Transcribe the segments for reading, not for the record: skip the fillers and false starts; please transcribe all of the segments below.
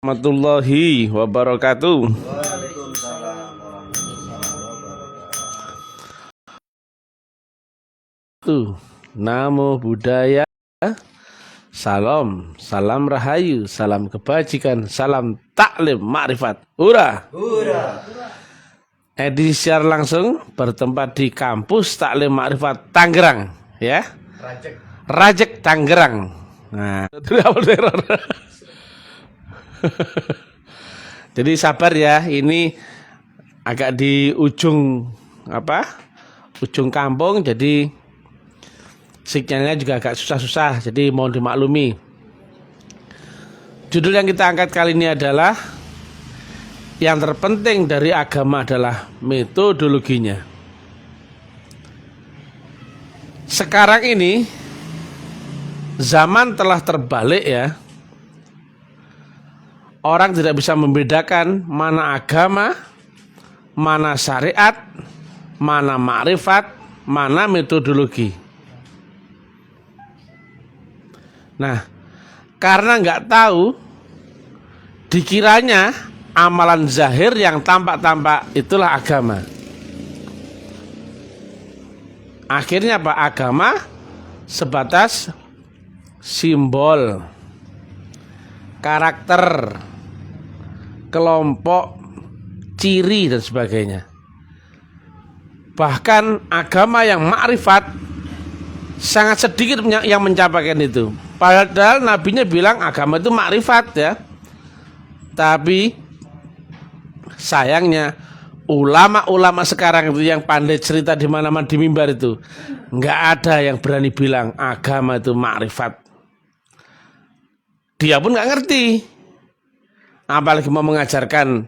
Warahmatullahi wabarakatuh. Waalaikumsalam warahmatullahi wabarakatuh. Namo Buddhaya. Salam, salam rahayu, salam kebajikan, salam taklim ma'rifat. Hura. Hura. Edisi secara langsung bertempat di kampus Taklim Ma'rifat Tangerang, ya. Rajek Tangerang. Nah, itu awal teror. Jadi sabar ya, ini agak di ujung ujung kampung, jadi sinyalnya juga agak susah-susah, jadi mohon dimaklumi. Judul yang kita angkat kali ini adalah yang terpenting dari agama adalah metodologinya. Sekarang ini zaman telah terbalik ya. Orang tidak bisa membedakan mana agama, mana syariat, mana makrifat, mana metodologi. Nah, karena nggak tahu, dikiranya amalan zahir yang tampak-tampak itulah agama. Akhirnya apa? Agama sebatas simbol, karakter, kelompok, ciri dan sebagainya. Bahkan agama yang makrifat sangat sedikit yang mencapai itu. Padahal nabinya bilang agama itu makrifat ya. Tapi sayangnya ulama-ulama sekarang itu yang pandai cerita di mana-mana di mimbar itu nggak ada yang berani bilang agama itu makrifat. Dia pun nggak ngerti. Apalagi mau mengajarkan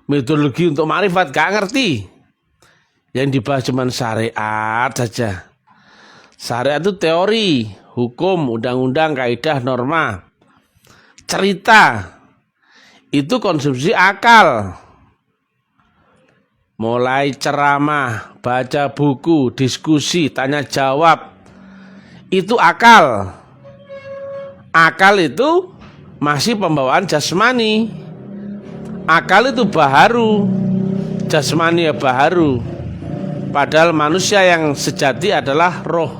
metodologi untuk makrifat, gak ngerti. Yang dibahas cuma syariat saja. Syariat itu teori, hukum, undang-undang, kaidah, norma. Cerita itu konsumsi akal. Mulai ceramah, baca buku, diskusi, tanya jawab. Itu akal. Akal itu masih pembawaan jasmani. Akal itu baharu, jasmani ya baharu. Padahal manusia yang sejati adalah roh.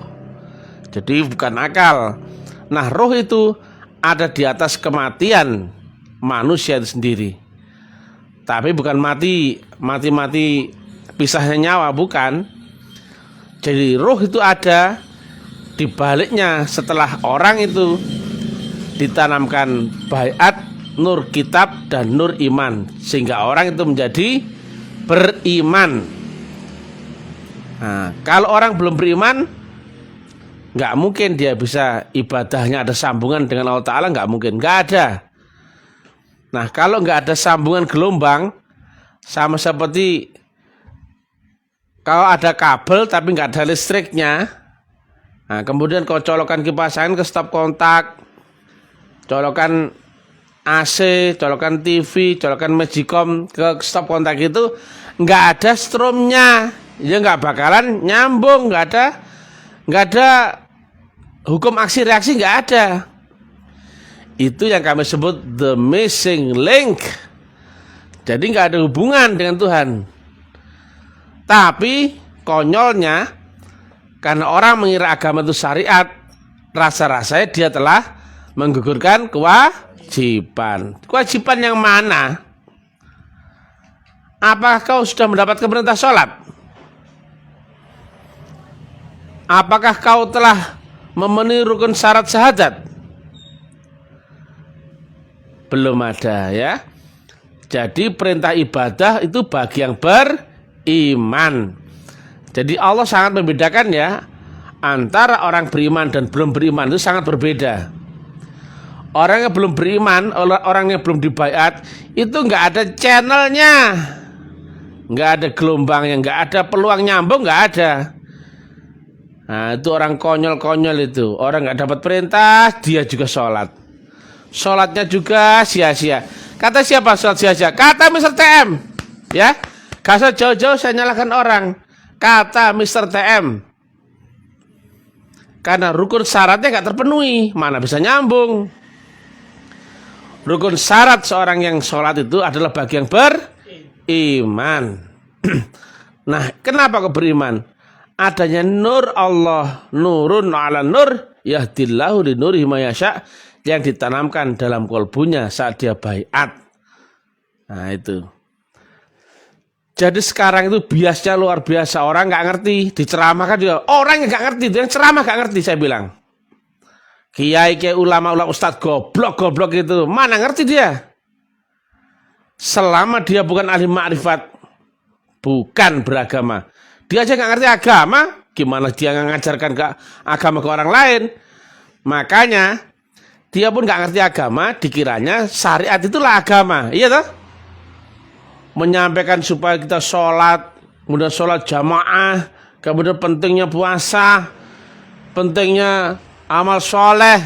Jadi bukan akal. Nah, roh itu ada di atas kematian manusia itu sendiri. Tapi bukan mati pisahnya nyawa, bukan. Jadi roh itu ada di baliknya setelah orang itu ditanamkan baiat, nur kitab dan nur iman, sehingga orang itu menjadi beriman. Nah, kalau orang belum beriman, nggak mungkin dia bisa ibadahnya ada sambungan dengan Allah Ta'ala, nggak mungkin, nggak ada. Nah, kalau nggak ada sambungan gelombang, sama seperti kalau ada kabel tapi nggak ada listriknya, nah kemudian kau colokan kipas angin ke stop kontak, colokan AC, colokan TV, colokan magicom ke stop kontak itu nggak ada stromnya, ya nggak bakalan nyambung, nggak ada hukum aksi reaksi, nggak ada. Itu yang kami sebut the missing link. Jadi nggak ada hubungan dengan Tuhan. Tapi konyolnya, karena orang mengira agama itu syariat, rasa-rasanya dia telah menggugurkan kewajiban. Kewajiban yang mana? Apakah kau sudah mendapatkan perintah sholat? Apakah kau telah memenuhi rukun syarat syahadat? Belum ada ya. Jadi perintah ibadah itu bagi yang beriman. Jadi Allah sangat membedakan ya, antara orang beriman dan belum beriman itu sangat berbeda. Orang yang belum beriman, orang yang belum dibaiat, itu nggak ada channelnya, nggak ada gelombangnya, nggak ada peluang nyambung, nggak ada. Nah, itu orang konyol-konyol itu. Orang nggak dapat perintah, dia juga sholat. Sholatnya juga sia-sia. Kata siapa sholat sia-sia? Kata Mr. TM. Ya, gak usah jauh-jauh saya nyalahkan orang. Kata Mr. TM. Karena rukun syaratnya nggak terpenuhi, mana bisa nyambung. Rukun syarat seorang yang sholat itu adalah bagi yang beriman. Nah, kenapa kok beriman? Adanya nur Allah, nurun ala nur, yahdillahu li nurihi ma yasha, yang ditanamkan dalam kolbunya saat dia baiat. Nah itu. Jadi sekarang itu biasnya luar biasa, orang nggak ngerti, diceramahkan juga orang yang nggak ngerti, yang ceramah nggak ngerti, saya bilang. Kiai ulama ustadz goblok itu, mana ngerti dia? Selama dia bukan ahli ma'rifat, bukan beragama, dia aja nggak ngerti agama, gimana dia ngajarkan agama ke orang lain? Makanya dia pun nggak ngerti agama, dikiranya syariat itulah agama, iya toh? Menyampaikan supaya kita sholat, kemudian sholat jamaah, kemudian pentingnya puasa, pentingnya amal soleh,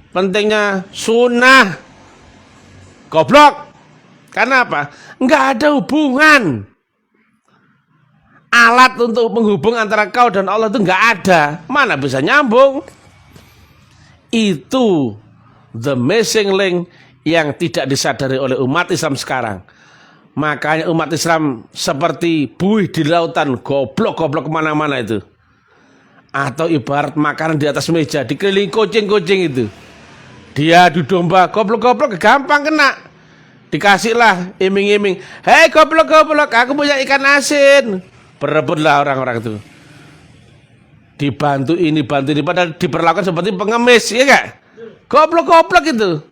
pentingnya sunnah. Goblok. Karena apa? Nggak ada hubungan. Alat untuk menghubung antara kau dan Allah itu nggak ada. Mana bisa nyambung? Itu the missing link yang tidak disadari oleh umat Islam sekarang. Makanya umat Islam seperti buih di lautan, goblok kemana-mana itu. Atau ibarat makanan di atas meja, dikelilingi kucing-kucing itu. Dia adu domba, goblok gampang kena. Dikasihlah iming-iming, hei goblok, aku punya ikan asin. Berebutlah orang-orang itu. Dibantu ini, padahal diperlakukan seperti pengemis, ya gak? Goblok itu.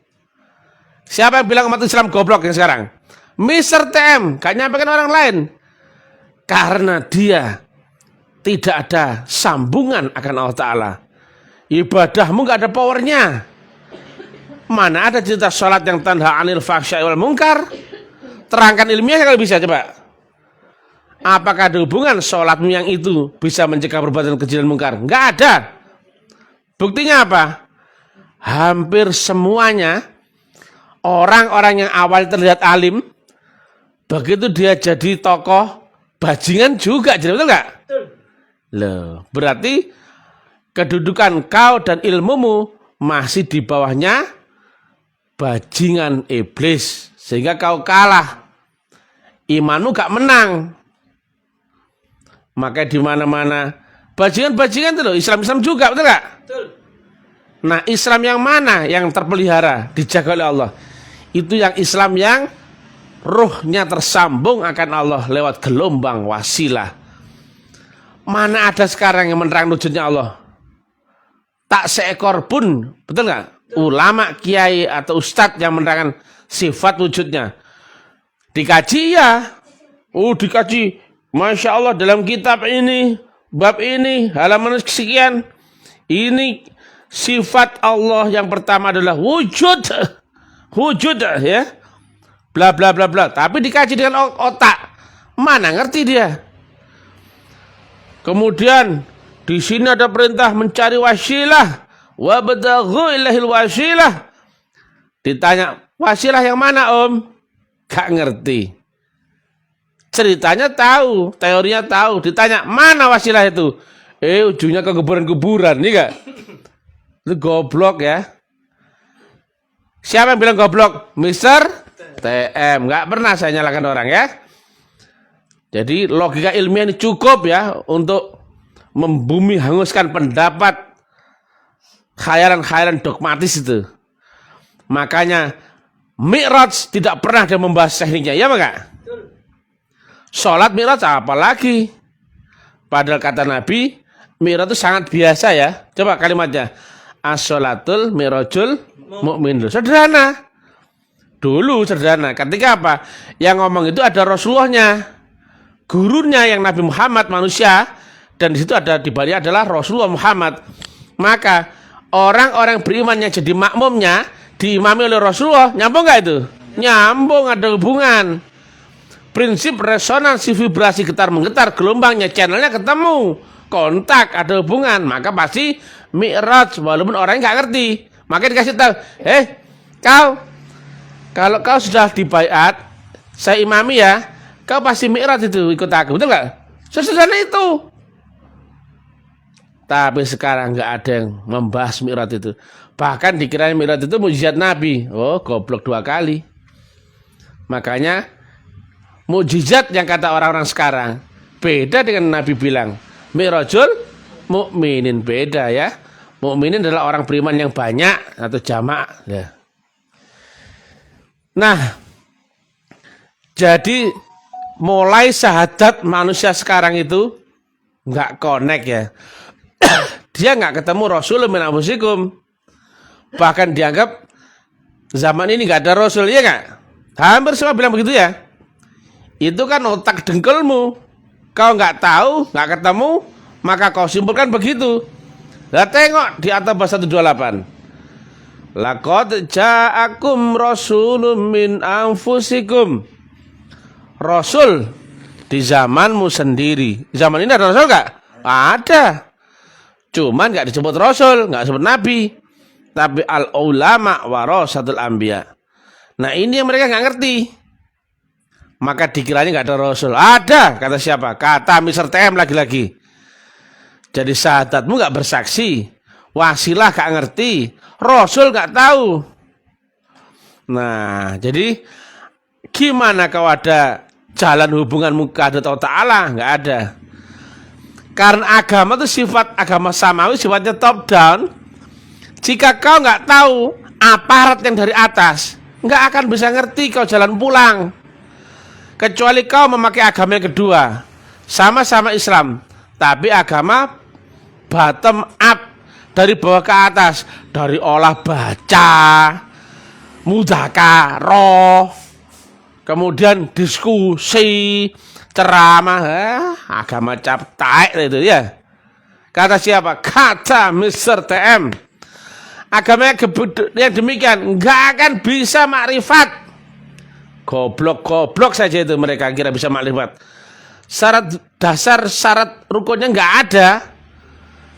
Siapa yang bilang umat Islam goblok yang sekarang? Mr. TM, gak nyampaikan orang lain. Karena dia tidak ada sambungan akan Allah Ta'ala. Ibadahmu gak ada powernya. Mana ada cerita sholat yang tanha anil fahsya'i wal munkar? Terangkan ilmiahnya kalau bisa, coba. Apakah ada hubungan sholatmu yang itu bisa mencegah perbuatan keji dan munkar? Gak ada. Buktinya apa? Hampir semuanya orang-orang yang awal terlihat alim, begitu dia jadi tokoh, bajingan juga, jadi betul nggak? Loh, berarti kedudukan kau dan ilmumu masih di bawahnya bajingan iblis, sehingga kau kalah, imanmu gak menang. Maka di mana-mana bajingan itu loh, Islam juga, betul nggak? Nah, Islam yang mana yang terpelihara, dijaga oleh Allah? Itu yang Islam yang ruhnya tersambung akan Allah lewat gelombang wasilah. Mana ada sekarang yang menerang wujudnya Allah? Tak seekor pun, betul nggak? Ulama, kiai atau ustadz yang menerangkan sifat wujudnya. Dikaji ya, dikaji. Masya Allah dalam kitab ini, bab ini, halaman sekian. Ini sifat Allah yang pertama adalah wujud ya. Bla bla bla bla, tapi dikaji dengan otak, mana ngerti dia. Kemudian di sini ada perintah mencari wasilah, wabtaghu ilaihil wasilah. Ditanya wasilah yang mana om? Gak ngerti. Ceritanya tahu, teorinya tahu. Ditanya mana wasilah itu? Ujungnya ke kuburan-kuburan, nih gak? Itu goblok ya. Siapa yang bilang goblok? Mr. TM, nggak pernah saya nyalakan orang ya. Jadi logika ilmiah ini cukup ya untuk membumi hanguskan pendapat khayalan-khayalan dogmatis itu. Makanya Mi'raj tidak pernah dia membahas tekniknya, ya enggak? Sholat Mi'raj apalagi? Padahal kata Nabi, Mi'raj itu sangat biasa ya. Coba kalimatnya, as-sholatul mi'rajul mu'min. Sederhana. Dulu sederhana. Ketika apa? Yang ngomong itu ada Rasulullahnya, gurunya yang Nabi Muhammad manusia, dan di situ ada di balik adalah Rasulullah Muhammad. Maka orang-orang beriman yang jadi makmumnya diimami oleh Rasulullah, nyambung nggak itu? Nyambung, ada hubungan. Prinsip resonansi vibrasi getar menggetar, gelombangnya, channelnya ketemu, kontak, ada hubungan. Maka pasti Mi'raj, walaupun orangnya nggak ngerti. Maka dikasih tahu, kalau kau sudah dibaiat, saya imami ya, kau pasti Mi'raj itu ikut aku, betul nggak? Sesederhana itu. Tapi sekarang nggak ada yang membahas Mi'raj itu. Bahkan dikira Mi'raj itu mukjizat Nabi. Oh, goblok 2 kali. Makanya mukjizat yang kata orang-orang sekarang beda dengan Nabi bilang Mi'rajul mukminin, beda ya. Mukminin adalah orang beriman yang banyak atau jamaah ya. Nah, jadi mulai syahadat manusia sekarang itu nggak connect ya. Dia nggak ketemu Rasul min anfusikum. Bahkan dianggap zaman ini nggak ada Rasul, ya nggak? Hampir semua bilang begitu ya. Itu kan otak dengkulmu. Kau nggak tahu, nggak ketemu, maka kau simpulkan begitu. Lah tengok di atas bahasa 128. Laqad ja'akum rasulun min anfusikum. Rasul di zamanmu sendiri. Zaman ini ada Rasul nggak? Ada. Cuman nggak disebut Rasul, nggak disebut Nabi. Tapi al-ulama warasatul anbiya. Nah ini yang mereka nggak ngerti. Maka dikiranya nggak ada Rasul. Ada, kata siapa? Kata Mr. TM lagi-lagi. Jadi syahadatmu nggak bersaksi. Wasilah nggak ngerti. Rasul nggak tahu. Nah, jadi gimana kau ada jalan hubunganmu ke Allah Ta'ala? Nggak ada. Karena agama itu sifat agama samawi, sifatnya top down. Jika kau nggak tahu aparat yang dari atas, nggak akan bisa ngerti kau jalan pulang. Kecuali kau memakai agama yang kedua, sama-sama Islam, tapi agama bottom up, dari bawah ke atas, dari olah baca, mudzakarah, kemudian diskusi, ceramah, agama cap taek itu ya. Kata siapa? Kata Mr. TM. Agama yang demikian nggak akan bisa makrifat. Goblok saja itu mereka kira bisa makrifat. Syarat dasar, syarat rukunnya nggak ada.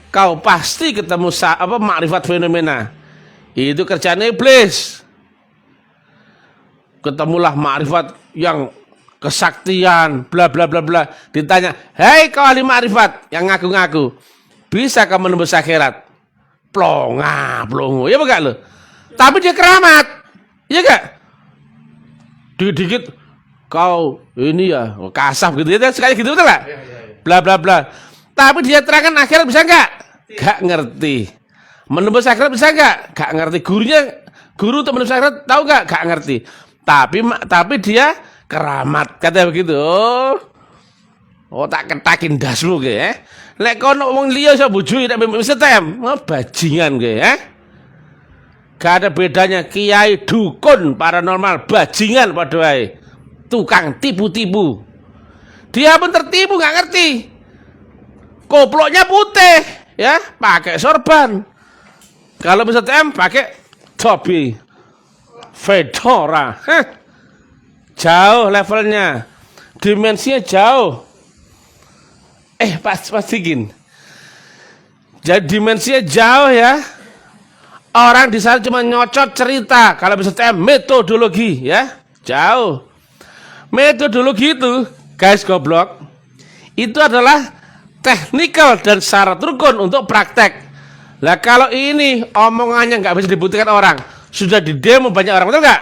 Kau pasti ketemu makrifat fenomena. Itu kerjaan iblis. Ketemulah makrifat yang kesaktian, bla bla bla bla. Ditanya, hei kau ahli makrifat yang ngaku-ngaku, bisa kau menembus akhirat? Plongo, ya enggak lo? Tapi dia keramat, ya enggak? Dikit-dikit kau ini ya kasaf gitu ya, sekali gitu betul enggak? Bla bla bla. Tapi dia terangkan akhirat bisa enggak? Enggak ngerti. Menembus akhirat bisa enggak? Enggak ngerti. Guru untuk menembus akhirat tahu enggak? Enggak ngerti. Tapi dia keramat, kata begitu. Oh tak ketakin dasmu ge ya. Lek kono wong liya iso bojoi nek mesti tem. Oh bajingan ge ya. Gak ada bedanya kiai, dukun, paranormal, bajingan padha wae. Tukang tipu-tipu. Dia pun tertipu enggak ngerti. Koploknya putih ya, pakai sorban. Kalau bisa tem pakai topi. Fedora. Jauh levelnya. Dimensinya jauh. Pastikin. Jadi dimensinya jauh ya. Orang di sana cuma nyocot cerita. Kalau bisa metodologi ya. Jauh. Metodologi itu, guys goblok, itu adalah teknikal dan syarat rukun untuk praktek. Lah kalau ini omongannya nggak bisa dibuktikan orang, sudah di demo banyak orang, betul nggak?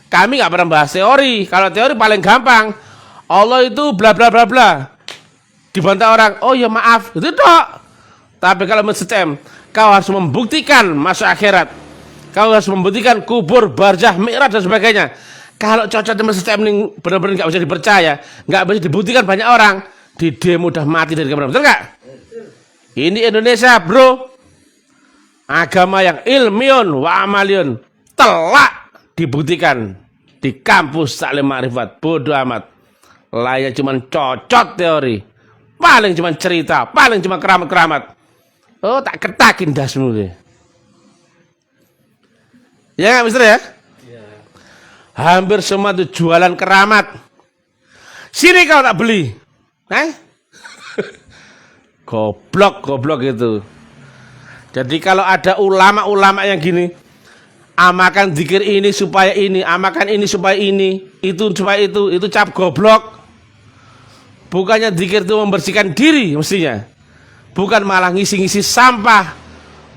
Kami nggak pernah bahas teori. Kalau teori paling gampang. Allah itu bla bla bla bla. Dibantah orang, oh ya maaf, itu dok. Tapi kalau menstem, kau harus membuktikan masuk akhirat. Kau harus membuktikan kubur, barzah, mi'raj dan sebagainya. Kalau cocok dengan menstem ini benar-benar nggak bisa dipercaya, nggak bisa dibuktikan banyak orang, di demo udah mati dari kamera, betul nggak? Ini Indonesia bro, agama yang ilmiun wa amaliun telak dibuktikan di kampus taklim ma'rifat, bodoh amat. Layak cuman cocok teori. Paling cuma cerita, paling cuma keramat-keramat. Oh, tak ketakin dasmu deh. Ya nggak, Mister ya? Ya. Hampir semua itu jualan keramat. Sini kau tak beli. Goblok itu. Jadi kalau ada ulama-ulama yang gini, amakan zikir ini supaya ini, amakan ini supaya ini, itu supaya itu cap goblok. Bukannya zikir itu membersihkan diri mestinya. Bukan malah ngisi-ngisi sampah.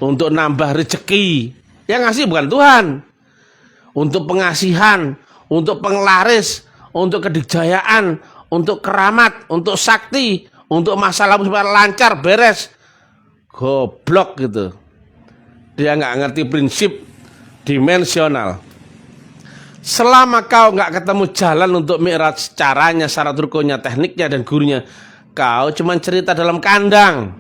untuk nambah rezeki. Yang ngasih bukan Tuhan. Untuk pengasihan, untuk penglaris, untuk kedikjayaan, untuk keramat, untuk sakti, untuk masalah supaya lancar, beres. Goblok gitu. Dia nggak ngerti prinsip dimensional. Selama kau nggak ketemu jalan untuk mi'raj, caranya, syarat rukunnya, tekniknya, dan gurunya, kau cuma cerita dalam kandang.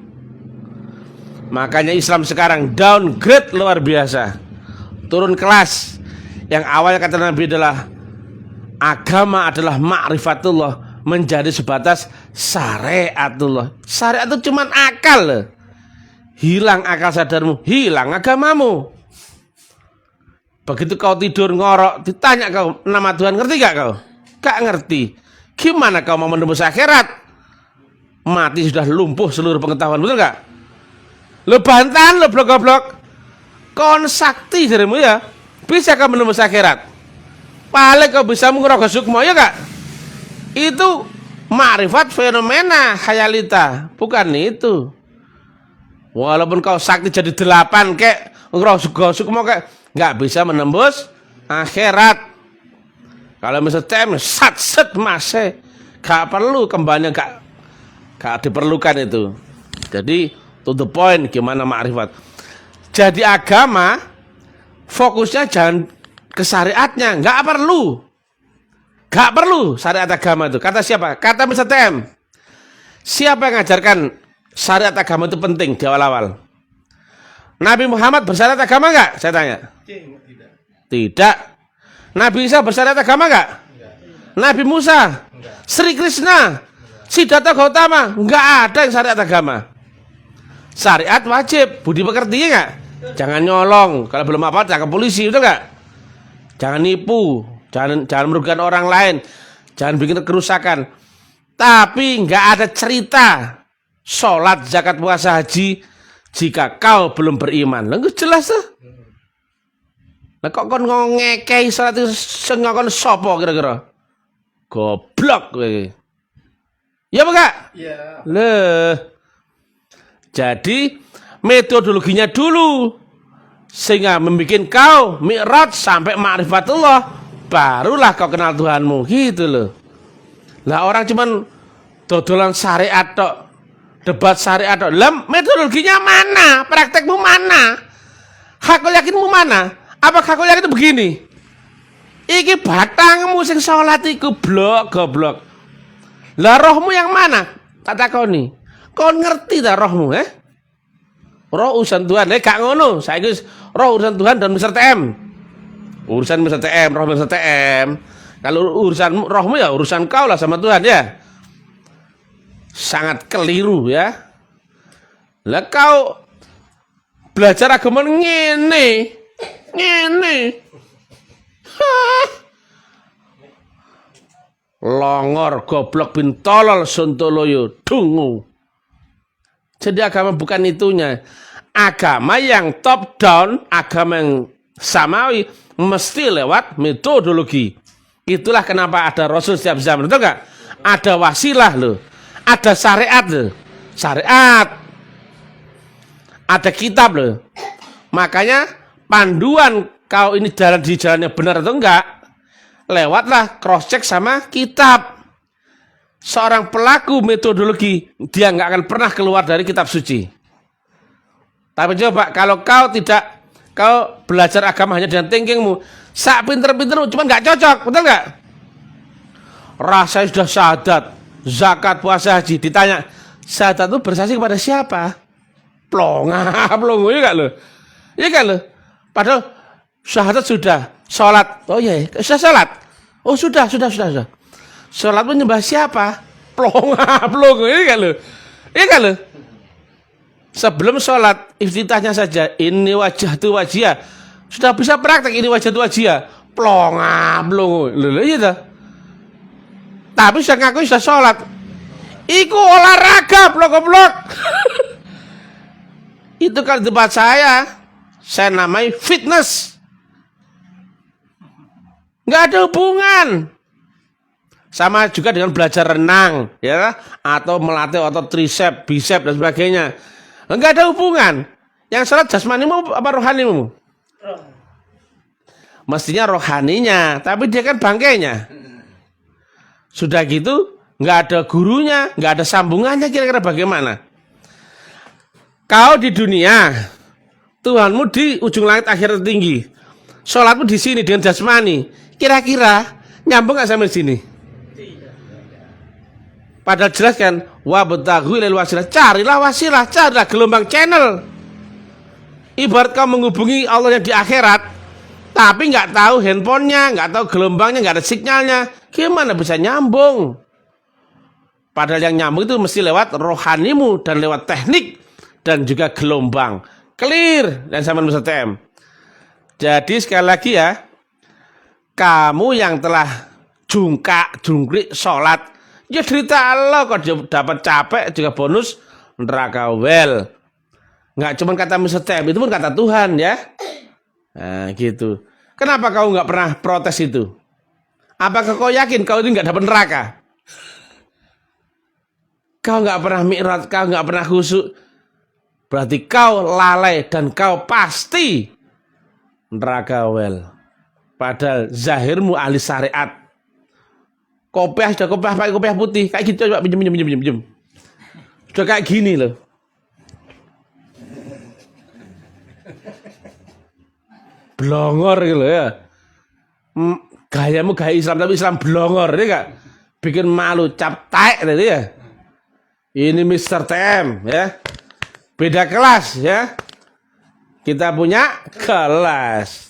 Makanya Islam sekarang downgrade luar biasa. Turun kelas. Yang awalnya kata Nabi adalah agama adalah ma'rifatullah, menjadi sebatas syariatullah. Syariat itu cuma akal. Hilang akal sadarmu, hilang agamamu. Begitu kau tidur ngorok, ditanya kau nama Tuhan, ngerti gak kau? Gak ngerti. Gimana kau mau menembus akhirat? Mati sudah lumpuh seluruh pengetahuan, betul gak? Lu bantahan, lu blok-blok. Kon sakti dirimu ya, bisa kau menembus akhirat. Paling kau bisa mengerogoh sukmo ya gak? Itu ma'rifat fenomena khayalita, bukan itu. Walaupun kau sakti jadi 8 kek, ngerogoh sukmo kek, nggak bisa menembus akhirat. Kalau misalnya tem sat masih gak perlu kembalinya, gak diperlukan itu. Jadi to the point, gimana ma'rifat. Jadi agama fokusnya jangan ke syariatnya, nggak perlu syariat agama itu. Kata siapa? Kata Mr. TM. Siapa yang ngajarkan syariat agama itu penting di awal-awal? Nabi Muhammad bersyariat agama nggak? Saya tanya. Tidak. Nabi Isa bersyariat agama nggak? Nabi Musa, Sri Krishna, Siddhartha Gautama, nggak ada yang syariat agama. Syariat wajib, budi pekerti ya nggak? Jangan nyolong, kalau belum apa jangan ke polisi, betul nggak? Jangan nipu, jangan merugikan orang lain, jangan bikin kerusakan. Tapi nggak ada cerita sholat, zakat, puasa, haji jika kau belum beriman. Lalu jelas tuh. Nah kok kon ngekei sholat itu sengokon sopo kira-kira? Goblok kowe. Ya apa enggak? Iya. Leh. Jadi metodologinya dulu sehingga membuat kau mi'raj sampai ma'rifatullah, barulah kau kenal Tuhanmu, gitu loh. Lah orang cuman dodolan syariat tok, debat syariat tok. Lah metodologinya mana? Praktekmu mana? Hakul yakinmu mana? Apa hakul yakin itu begini? Iki batangmu sing salat iku goblok. Lah rohmu yang mana? Tak takoni. Kau ngerti tak rohmu, Roh urusan Tuhan, gak ngono. Saiki roh urusan Tuhan dan Mr. TM. Urusan Mr. TM, roh Mr. TM. Kalau urusan rohmu ya urusan kau lah sama Tuhan ya. Sangat keliru ya. Lah kau belajar agama ngene. Longor, goblok, bin tolol, sontoloyo, dungu. Jadi agama bukan itunya. Agama yang top down, agama yang samawi mesti lewat metodologi. Itulah kenapa ada Rasul setiap zaman, betul nggak? Ada wasilah loh, ada syariat loh, syariat, ada kitab loh. Makanya panduan kau ini jalan di jalannya benar atau enggak, lewatlah cross check sama kitab. Seorang pelaku metodologi, dia nggak akan pernah keluar dari kitab suci. Tapi coba kalau kau belajar agama hanya dengan thinkingmu, sak pinter-pintermu, cuman nggak cocok, betul nggak? Rasanya sudah syahadat, zakat, puasa, haji, ditanya syahadat itu bersaksi kepada siapa? Plong, iya nggak lo? Iya nggak lo? Padahal syahadat sudah, sholat, oh iya, sudah sholat, oh sudah. Sholat menyembah siapa? Plong, ini kan lo. Ini kan lo. Sebelum sholat, iftitahnya saja, ini wajah tu wajah. Sudah bisa praktek ini wajah tu wajah. Plong, iya dah. Tapi sudah ngaku sudah sholat. Iku olahraga, blok. Itu kan tempat saya namai fitness. Nggak ada hubungan. Sama juga dengan belajar renang, ya, atau melatih otot tricep, bicep dan sebagainya. Enggak ada hubungan. Yang sholat jasmanimu apa rohanimu? Mestinya rohaninya, tapi dia kan bangkainya. Sudah gitu, nggak ada gurunya, nggak ada sambungannya, kira-kira bagaimana? Kau di dunia, Tuhanmu di ujung langit akhirat tinggi, sholatmu di sini dengan jasmani, kira-kira nyambung nggak sampai sini? Padahal jelas kan, wabtaghu ilal wasilah, carilah wasilah, carilah gelombang channel. Ibarat kau menghubungi Allah yang di akhirat, tapi nggak tahu handphonenya, nggak tahu gelombangnya, nggak ada sinyalnya, gimana bisa nyambung? Padahal yang nyambung itu mesti lewat rohanimu dan lewat teknik dan juga gelombang. Clear dan sama Ustaz TM. Jadi sekali lagi ya, kamu yang telah jungkrik sholat, ya cerita Allah kok dapat capek juga bonus neraka well. Nggak cuma kata Ustaz TM, itu pun kata Tuhan ya. Nah gitu. Kenapa kau nggak pernah protes itu? Apakah kau yakin kau itu nggak dapat neraka? Kau nggak pernah mi'raj, kau nggak pernah khusyuk. Berarti kau lalai dan kau pasti neraka well. Padahal zahirmu ahli syariat. Kopiah sudah kopiah pakai kopiah putih kayak gitu, coba pinjem. Sudah kayak gini loh. Blongor gitu ya. Gayamu gaya Islam tapi Islam blongor ya gak? Bikin malu, cap taek tadi ya. Ini Mr. TM ya. Beda kelas ya. Kita punya kelas.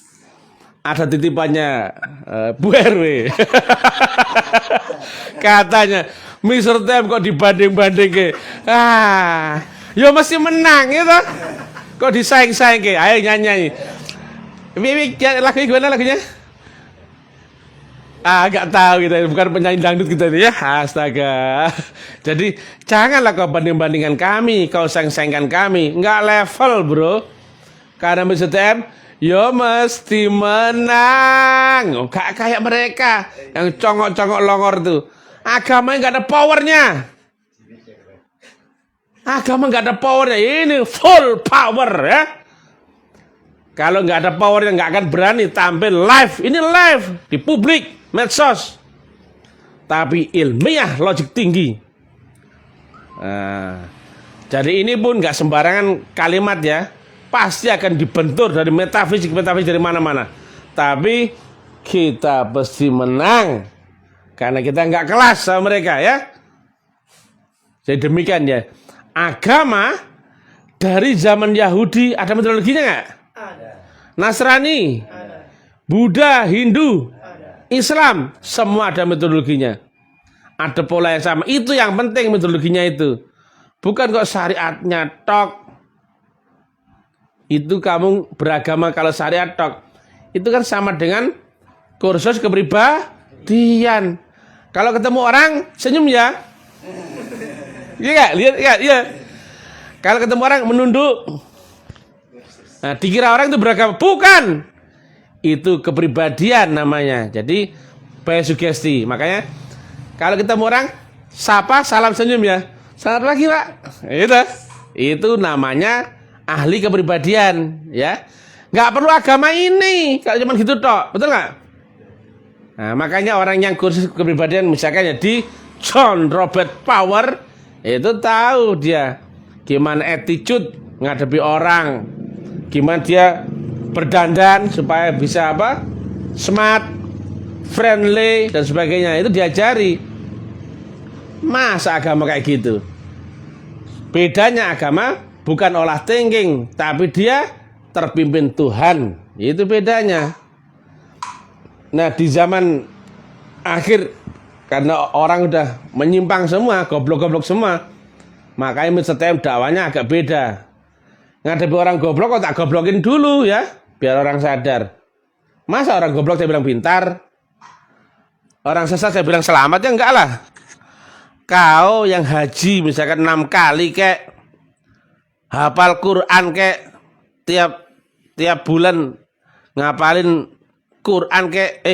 Ada titipannya Bu RW. Katanya Mr. TM kok dibanding-banding ke. Ya mesti menang gitu. Kok disaing-saing ke. Ayo nyanyi. Lagunya gimana lagunya? Gak tahu kita, bukan penyanyi dangdut kita ini ya. Astaga. Jadi janganlah kau banding-bandingkan kami, kau saing-saingkan kami. Nggak level bro. Karena Mr. TM, yo mesti menang. Gak kayak mereka yang congok-congok longor tuh. Agama nggak ada powernya. Agama nggak ada powernya. Ini full power ya. Kalau nggak ada powernya nggak akan berani tampil live. Ini live di publik, medsos. Tapi ilmiah, logik tinggi. Jadi ini pun nggak sembarangan kalimat ya. Pasti akan dibentur dari metafisik dari mana-mana. Tapi kita pasti menang karena kita nggak kelas sama mereka ya. Jadi demikian ya. Agama dari zaman Yahudi ada metodologinya nggak? Nasrani, Buddha, Hindu, Islam, semua ada metodologinya. Ada pola yang sama. Itu yang penting metodologinya itu. Bukan kok syariatnya tok. Itu kamu beragama kalau syariat tok. Itu kan sama dengan kursus kepribadian. Kalau ketemu orang senyum ya. Iya enggak? Lihat enggak? Iya. Kalau ketemu orang menunduk. Nah, dikira orang itu beragama, bukan. Itu kepribadian namanya. Jadi by sugesti. Makanya kalau ketemu orang sapa, salam, senyum ya. Selamat pagi, Pak. Itu namanya ahli kepribadian, ya. Nggak perlu agama ini kalau cuma gitu tok, betul nggak? Nah, makanya orang yang kursus kepribadian misalkan ya di John Robert Power itu tahu dia gimana attitude ngadepi orang. Gimana dia berdandan supaya bisa apa? Smart, friendly dan sebagainya. Itu diajari. Masa agama kayak gitu? Bedanya agama bukan olah thinking, tapi dia terpimpin Tuhan. Itu bedanya. Nah, di zaman akhir karena orang udah menyimpang semua, goblok-goblok semua. Makanya Mr. TM dakwanya agak beda. Ngadepi orang goblok kok tak goblokin dulu ya, biar orang sadar. Masa orang goblok saya bilang pintar? Orang sesat saya bilang selamat ya enggak lah. Kau yang haji misalkan 6 kali kek, hafal Quran kek, tiap bulan ngapalin Quran kek,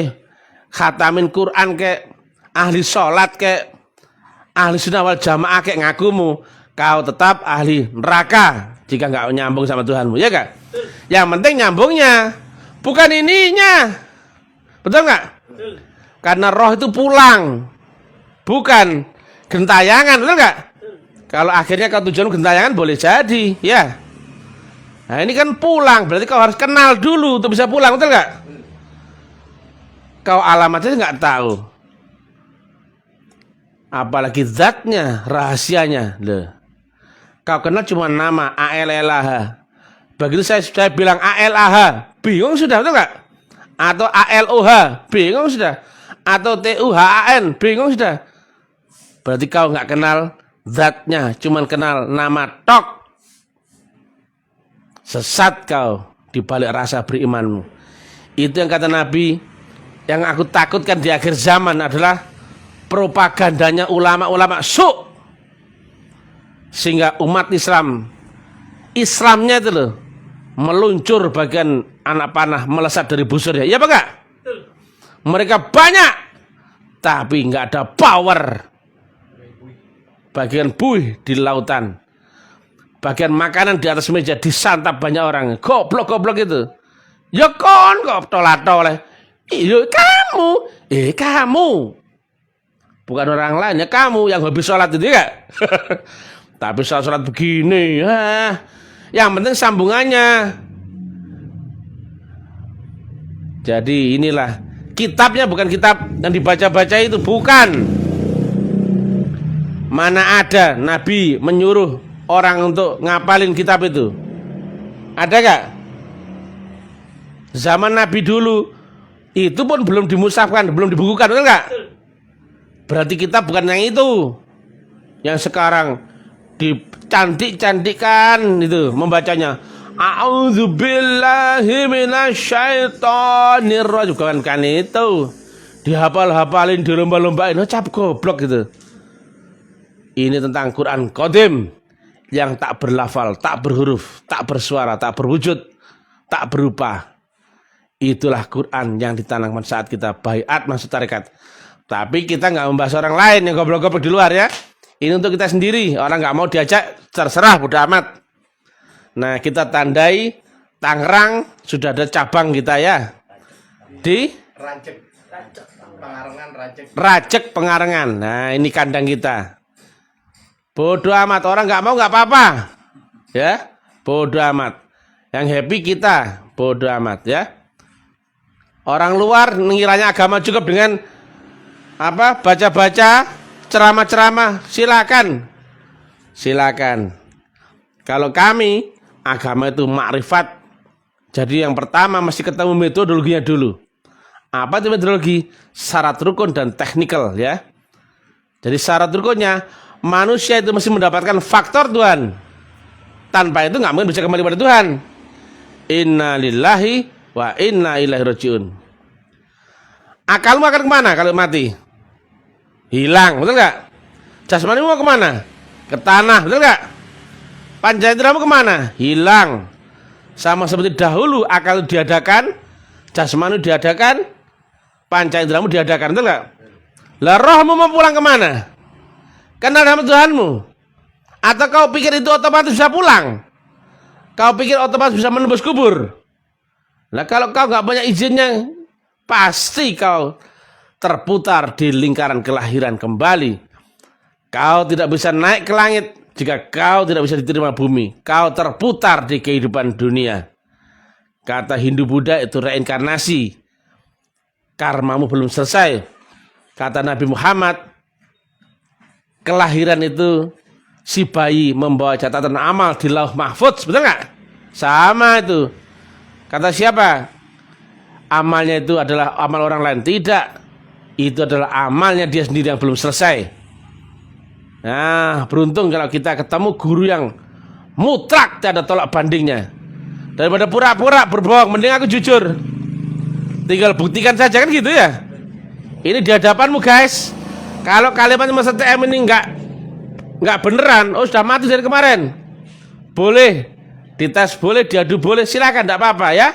khatamin Quran kek, ahli sholat kek, ahli sunnah wal jamaah kek ngakumu, kau tetap ahli neraka. jika nggak nyambung sama Tuhanmu, ya kak? Yang penting nyambungnya, bukan ininya, betul nggak? Karena roh itu pulang, bukan gentayangan, betul nggak? Kalau akhirnya kau tujuan gentayangan boleh jadi, ya. Nah ini kan pulang, berarti kau harus kenal dulu untuk bisa pulang, betul nggak? Kau alamatnya nggak tahu, apalagi zatnya, rahasianya. Loh. Kau kenal cuma nama ALLAH. Begitu saya bilang ALAH, bingung sudah, betul nggak? Atau ALOH, bingung sudah. Atau TUHAN, bingung sudah. Berarti kau nggak kenal zatnya, cuma kenal nama tok. Sesat kau di balik rasa berimanmu. Itu yang kata Nabi, yang aku takutkan di akhir zaman adalah propagandanya ulama-ulama su'. Sehingga umat Islamnya itu loh, meluncur bagian anak panah melesat dari busurnya. Ya apa enggak? Mereka banyak, tapi enggak ada power. Bagian buih di lautan, bagian makanan di atas meja disantap banyak orang. Goblok-goblok itu. Ya kon kok tolak-tolak. Iya kamu. Bukan orang lain, ya kamu yang habis sholat itu ya. Tapi sholat begini, yang penting sambungannya. Jadi inilah kitabnya, bukan kitab yang dibaca-baca itu, bukan. Mana ada Nabi menyuruh orang untuk ngapalin kitab itu? Ada gak? Zaman Nabi dulu itu pun belum dimusafkan, belum dibukukan, betul gak? Berarti kitab bukan yang itu. Yang sekarang dicantik-cantikkan itu membacanya. A'udzubillahi minasyaitonir rajim. Kan itu. Dihafal-hafalin, dilomba-lombain. Oh, cap goblok gitu. Ini tentang Quran Qadim yang tak berlafal, tak berhuruf, tak bersuara, tak berwujud, tak berupa. Itulah Quran yang ditanamkan saat kita baiat masuk tarekat. Tapi kita nggak membahas orang lain yang goblok-goblok di luar ya. Ini untuk kita sendiri. Orang nggak mau diajak, terserah, bodo amat. Nah, kita tandai Tangerang sudah ada cabang kita ya. Di Racek Pengarengan. Nah, ini kandang kita. Bodo amat. Orang nggak mau nggak apa-apa. Ya, bodo amat. Yang happy kita, bodo amat ya. Orang luar mengiranya agama cukup dengan baca-baca, ceramah-ceramah, silakan. Kalau kami, agama itu makrifat. Jadi yang pertama mesti ketemu metodologinya dulu. Apa itu metodologi? Syarat rukun dan teknikal ya. Jadi syarat rukunnya, manusia itu mesti mendapatkan faktor Tuhan. Tanpa itu nggak mungkin bisa kembali pada Tuhan. Inna lillahi wa inna ilaihi rajiun. Akalmu akan kemana kalau mati? Hilang, betul nggak? Jasmanimu mau kemana? Ke tanah, betul nggak? Pancaindramu kemana? Hilang. Sama seperti dahulu akal diadakan, jasmani diadakan, pancaindramu diadakan, betul nggak? Lah rohmu mau pulang kemana? Kenal sama Tuhanmu? Atau kau pikir itu otomatis bisa pulang? Kau pikir otomatis bisa menembus kubur? Nah kalau kau nggak punya izinnya, pasti kau terputar di lingkaran kelahiran kembali. Kau tidak bisa naik ke langit jika kau tidak bisa diterima bumi. Kau terputar di kehidupan dunia. Kata Hindu Buddha itu reinkarnasi. Karmamu belum selesai. Kata Nabi Muhammad, kelahiran itu si bayi membawa catatan amal di lauh mahfudz, betul nggak? Sama itu. Kata siapa? Amalnya itu adalah amal orang lain. Tidak. Itu adalah amalnya dia sendiri yang belum selesai. Nah, beruntung kalau kita ketemu guru yang mutlak, tidak ada tolak bandingnya. Daripada pura-pura berbohong, mending aku jujur. Tinggal buktikan saja kan gitu ya. Ini di hadapanmu guys. Kalau kalimat masa TM ini nggak beneran, oh sudah mati dari kemarin. Boleh dites, boleh diadu, boleh, silakan, tidak apa-apa ya.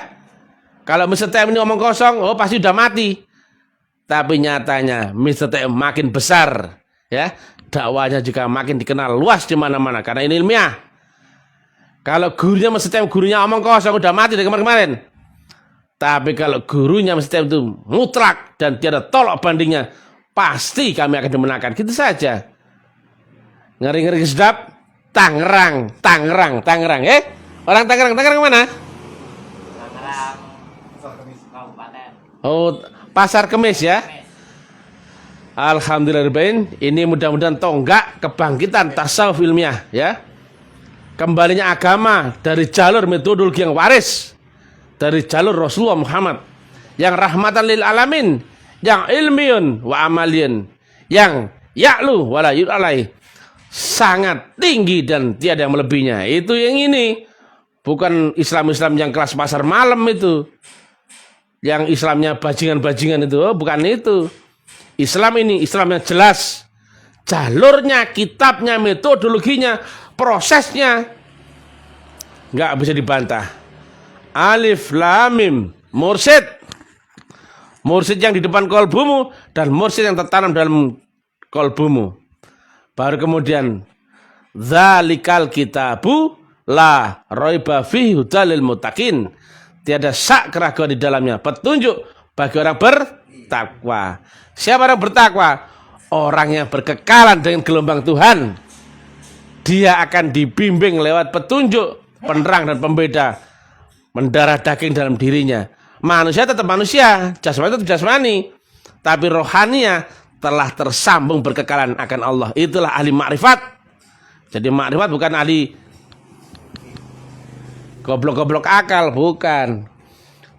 Kalau Mr. TM ini omong kosong, oh pasti sudah mati. Tapi nyatanya Mr. TM makin besar, ya. Dakwanya juga makin dikenal luas di mana-mana karena ini ilmiah. Kalau gurunya mesti gurunya omong kosong udah mati dari kemarin-kemarin. Tapi kalau gurunya mesti itu mutlak dan tiada tolak bandingnya, pasti kami akan dimenangkan. Gitu saja. Ngeri-ngeri sedap. Tangerang. Orang Tangerang mana? Tangerang Kabupaten. Oh, Pasar Kemis ya. Alhamdulillahirrahmanirrahim. Ini mudah-mudahan tonggak kebangkitan tasawuf ilmiah ya. Kembalinya agama dari jalur metodologi yang waris, dari jalur Rasulullah Muhammad yang rahmatan lil alamin, yang ilmiun wa amaliyun, yang ya'lu wala yud'alai, sangat tinggi dan tiada yang melebihinya. Itu yang ini. Bukan Islam-Islam yang kelas pasar malam itu, yang Islamnya bajingan-bajingan itu. Oh, bukan itu. Islam ini Islam yang jelas, jalurnya, kitabnya, metodologinya, prosesnya nggak bisa dibantah. Alif lam mim, mursyid yang di depan kolbumu dan mursyid yang tertanam dalam kolbumu. Baru kemudian zalikal kitabu la raiba fihi hudalil muttaqin, tiada syak keraguan di dalamnya, petunjuk bagi orang bertakwa. Siapa orang bertakwa? Orang yang berkekalan dengan gelombang Tuhan. Dia akan dibimbing lewat petunjuk, penerang dan pembeda, mendarah daging dalam dirinya. Manusia tetap manusia, jasmani tetap jasmani, tapi rohaninya telah tersambung berkekalan akan Allah. Itulah ahli makrifat. Jadi makrifat bukan ahli goblok-goblok akal, bukan.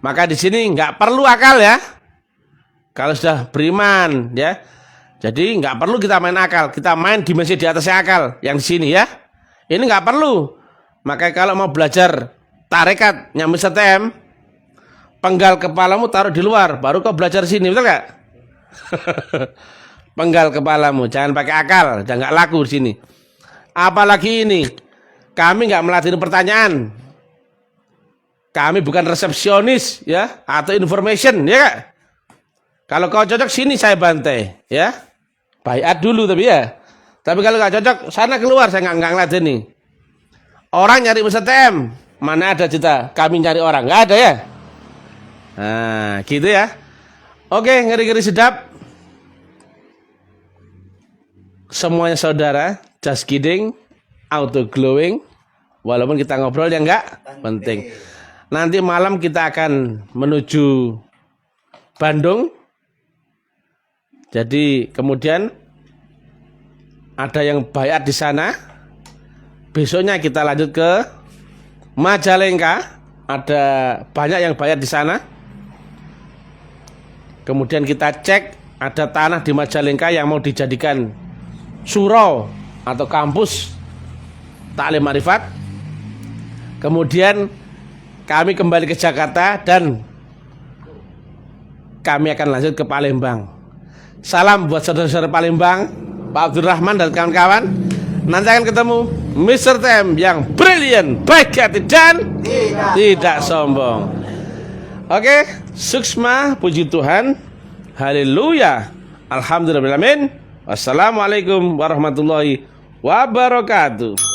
Maka di sini nggak perlu akal ya. Kalau sudah beriman ya, jadi nggak perlu kita main akal, kita main dimensi di atasnya akal. Yang di sini ya, ini nggak perlu. Makanya kalau mau belajar tarekat nyambi setem, penggal kepalamu taruh di luar, baru kau belajar sini, betul nggak? Penggal kepalamu, jangan pakai akal, jangan nggak laku di sini. Apalagi ini, kami nggak melatih pertanyaan, kami bukan resepsionis ya, atau information ya kak. Kalau kau cocok sini saya bantai ya, baiat dulu tapi ya. Tapi kalau nggak cocok sana keluar, saya nggak ngelatih nih. Orang nyari STM, mana ada cerita kami nyari orang, nggak ada ya. Nah gitu ya. Oke, ngeri-ngeri sedap. Semuanya saudara, just kidding, auto glowing. Walaupun kita ngobrol yang nggak penting. Nanti malam kita akan menuju Bandung. Jadi kemudian ada yang baiat di sana. Besoknya kita lanjut ke Majalengka. Ada banyak yang baiat di sana. Kemudian kita cek ada tanah di Majalengka yang mau dijadikan surau atau kampus taklim ma'rifat. Kemudian kami kembali ke Jakarta dan kami akan lanjut ke Palembang. Salam buat saudara-saudara Palembang, Pak Abdurrahman dan kawan-kawan. Nanti akan ketemu Mr. TM yang brilian, baik hati dan tidak sombong. Oke, suksma, puji Tuhan. Haleluya. Alhamdulillahirrahmanirrahim. Wassalamualaikum warahmatullahi wabarakatuh.